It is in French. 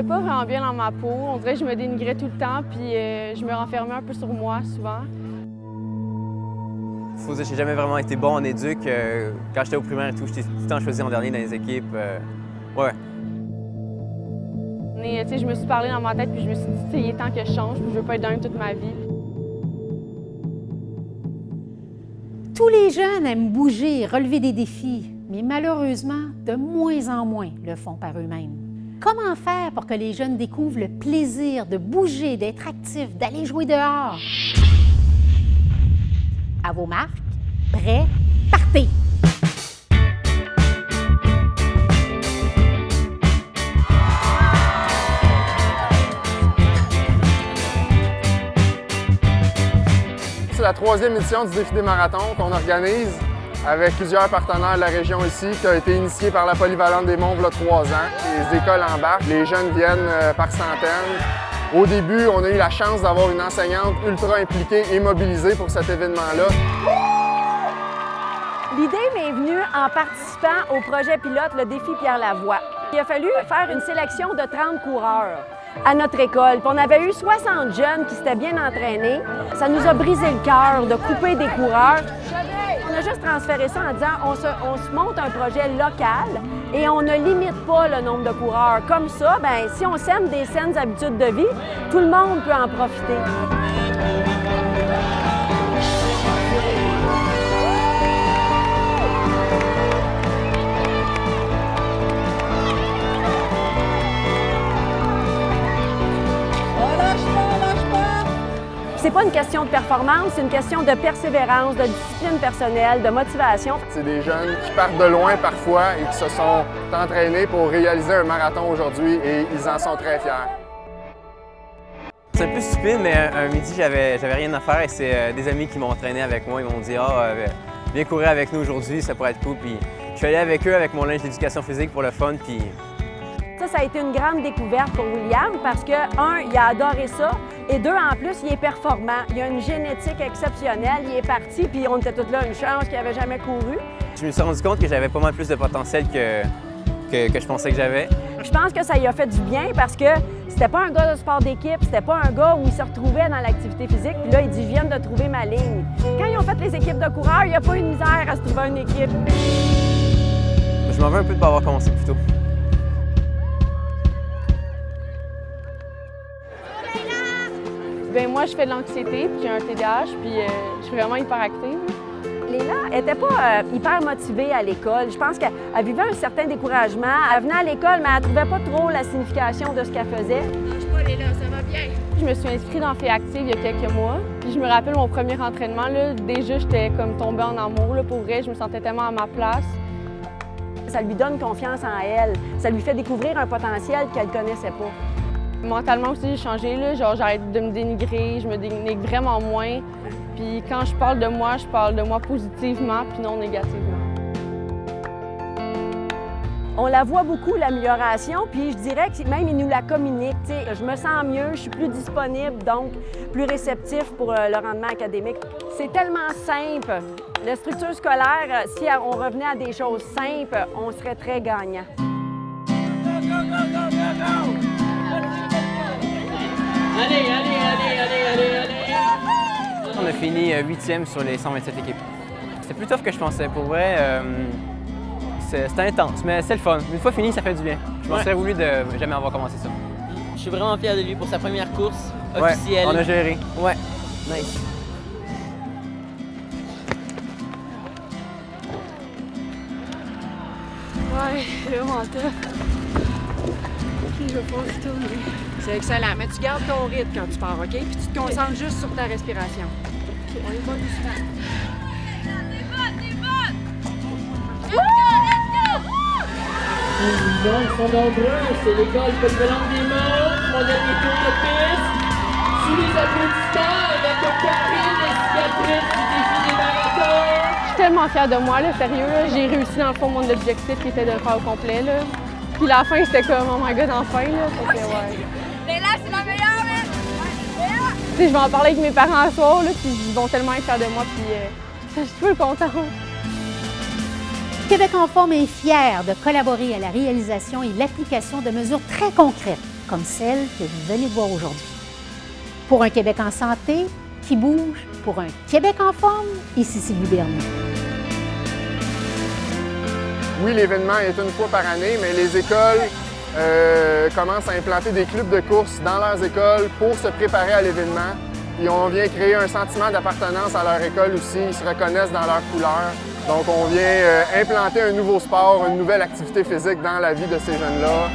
j'étais pas vraiment bien dans ma peau. On dirait que je me dénigrais tout le temps, puis je me renfermais un peu sur moi souvent. Faut dire que j'ai jamais vraiment été bon en éduc. Quand j'étais au primaire et tout, j'étais tout le temps choisi en dernier dans les équipes. Ouais. Et, je me suis parlé dans ma tête, puis je me suis dit, il est temps que je change, puis je veux pas être dans toute ma vie. Tous les jeunes aiment bouger, relever des défis, mais malheureusement, de moins en moins le font par eux-mêmes. Comment faire pour que les jeunes découvrent le plaisir de bouger, d'être actifs, d'aller jouer dehors? À vos marques, prêts, partez! C'est la 3e édition du Défi des marathons qu'on organise avec plusieurs partenaires de la région ici, qui a été initié par la Polyvalente des Monts il y a 3 ans. Les écoles embarquent, les jeunes viennent par centaines. Au début, on a eu la chance d'avoir une enseignante ultra impliquée et mobilisée pour cet événement-là. L'idée m'est venue en participant au projet pilote Le Défi Pierre Lavoie. Il a fallu faire une sélection de 30 coureurs à notre école. Puis on avait eu 60 jeunes qui s'étaient bien entraînés. Ça nous a brisé le cœur de couper des coureurs. On a juste transféré ça en disant on se monte un projet local et on ne limite pas le nombre de coureurs. Comme ça, bien, si on sème des saines habitudes de vie, tout le monde peut en profiter. C'est pas une question de performance, c'est une question de persévérance, de discipline personnelle, de motivation. C'est des jeunes qui partent de loin parfois et qui se sont entraînés pour réaliser un marathon aujourd'hui et ils en sont très fiers. C'est un peu stupide, mais un midi, j'avais rien à faire et c'est des amis qui m'ont entraîné avec moi. Ils m'ont dit « Ah, viens courir avec nous aujourd'hui, ça pourrait être cool. » Puis je suis allé avec eux avec mon linge d'éducation physique pour le fun. Puis ça a été une grande découverte pour William parce que, il a adoré ça et 2, en plus, il est performant. Il a une génétique exceptionnelle, il est parti, puis on était tous là, une chance qu'il n'avait jamais couru. Je me suis rendu compte que j'avais pas mal plus de potentiel que je pensais que j'avais. Je pense que ça lui a fait du bien parce que c'était pas un gars de sport d'équipe, c'était pas un gars où il se retrouvait dans l'activité physique, puis là, il dit « Je viens de trouver ma ligne ». Quand ils ont fait les équipes de coureurs, il n'y a pas eu de misère à se trouver une équipe. Je m'en veux un peu de pas avoir commencé plus tôt. Bien, moi, je fais de l'anxiété, puis j'ai un TDAH, puis je suis vraiment hyperactive. Léla n'était pas hyper motivée à l'école. Je pense qu'elle vivait un certain découragement. Elle venait à l'école, mais elle ne trouvait pas trop la signification de ce qu'elle faisait. Lâche pas, Léla, ça va bien. Je me suis inscrite dans Filles actives il y a quelques mois. Puis je me rappelle mon premier entraînement, là, déjà, j'étais comme tombée en amour. Là, pour vrai, je me sentais tellement à ma place. Ça lui donne confiance en elle. Ça lui fait découvrir un potentiel qu'elle ne connaissait pas. Mentalement aussi, j'ai changé. Là. Genre, j'arrête de me dénigrer, je me dénigre vraiment moins. Puis quand je parle de moi positivement, puis non négativement. On la voit beaucoup, l'amélioration, puis je dirais que même il nous la communique. T'sais, je me sens mieux, je suis plus disponible, donc plus réceptif pour le rendement académique. C'est tellement simple. La structure scolaire, si on revenait à des choses simples, on serait très gagnant. Allez! On a fini 8e sur les 127 équipes. C'était plus tough que je pensais. Pour vrai, c'était intense, mais c'est le fun. Une fois fini, ça fait du bien. Je m'en serais voulu de jamais avoir commencé ça. Je suis vraiment fier de lui pour sa première course officielle. Ouais, on a géré. Ouais, nice. Ouais, vraiment tough. Ok, je vais pas se tourner. C'est excellent, mais tu gardes ton rythme quand tu pars, OK? Puis tu te concentres juste sur ta respiration. OK, on est bon doucement. Ils sont nombreux, c'est l'école Polyvalente des Monts, mon dernier tour de piste. Sous les applaudissements avec Karine, l'instigatrice du défi des marathons. Je suis tellement fière de moi, là, sérieux. Là. J'ai réussi dans le fond mon objectif qui était de le faire au complet. Là. Puis la fin, c'était comme, oh my god, enfin. Là. Fait que, ouais. Léla, c'est la meilleure, man! Tu sais, je vais en parler avec mes parents ce soir, là, puis ils vont tellement être fiers de moi, puis je suis peu contente. Québec en forme est fier de collaborer à la réalisation et l'application de mesures très concrètes, comme celle que vous venez de voir aujourd'hui. Pour un Québec en santé, qui bouge, pour un Québec en forme, ici Sylvie Bernier. Oui, l'événement est une fois par année, mais les écoles commencent à implanter des clubs de course dans leurs écoles pour se préparer à l'événement. Et on vient créer un sentiment d'appartenance à leur école aussi. Ils se reconnaissent dans leurs couleurs. Donc, on vient implanter un nouveau sport, une nouvelle activité physique dans la vie de ces jeunes-là.